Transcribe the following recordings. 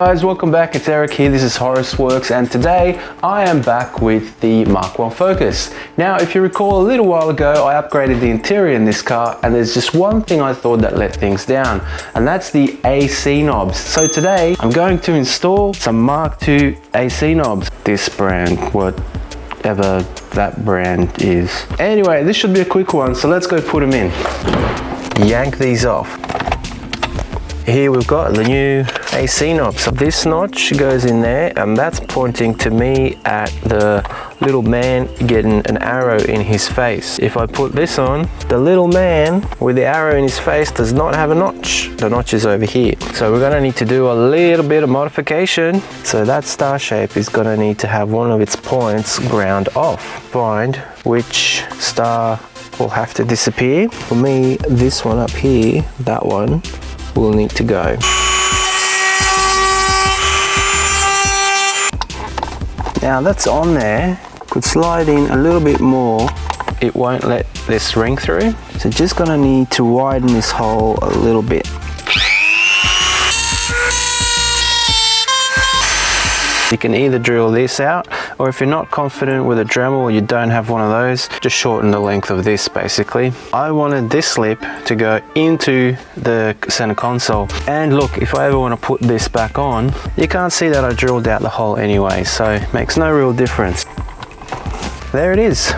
Guys, welcome back. It's Eric here. This is Horus Works, and today I am back with the Mk1 Focus. Now, if you recall, a little while ago I upgraded the interior in this car, and there's just one thing I thought that let things down, and that's the AC knobs. So today I'm going to install some Mk2 AC knobs. This brand, whatever that brand is. Anyway, this should be a quick one, so let's go put them in. Yank these off. Here we've got the new AC knob. So this notch goes in there, and that's pointing to me at the little man getting an arrow in his face. If I put this on, the little man with the arrow in his face does not have a notch. The notch is over here. So we're gonna need to do a little bit of modification. So that star shape is gonna need to have one of its points ground off. Find which star will have to disappear. For me, this one up here, that one, will need to go. Now that's on there, could slide in a little bit more. It won't let this ring through. So just gonna need to widen this hole a little bit. You can either drill this out, or if you're not confident with a Dremel or you don't have one of those, just shorten the length of this basically. I wanted this lip to go into the center console. And look, if I ever want to put this back on, you can't see that I drilled out the hole anyway, so it makes no real difference. There it is.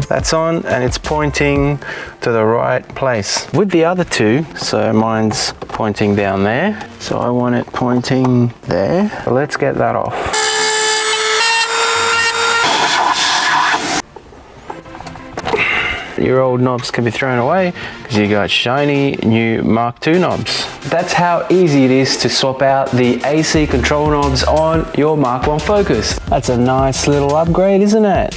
That's on, and it's pointing to the right place. With the other two, so mine's pointing down there, so I want it pointing there. So let's get that off. Your old knobs can be thrown away because you got shiny new Mk2 knobs. That's how easy it is to swap out the AC control knobs on your Mk1 Focus. That's a nice little upgrade, isn't it?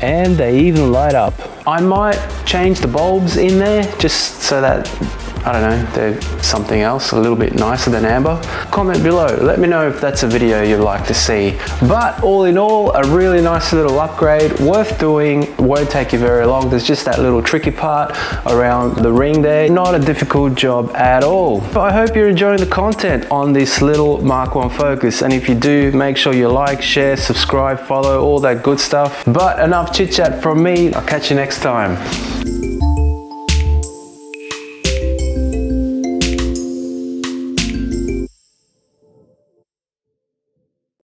And they even light up. I might change the bulbs in there just so that, I don't know, they're something else a little bit nicer than amber. Comment below, let me know if that's a video you'd like to see. But all in all, a really nice little upgrade, worth doing, won't take you very long. There's just that little tricky part around the ring there. Not a difficult job at all. But I hope you're enjoying the content on this little Mk1 Focus. And if you do, make sure you like, share, subscribe, follow, all that good stuff. But enough chit chat from me. I'll catch you next time.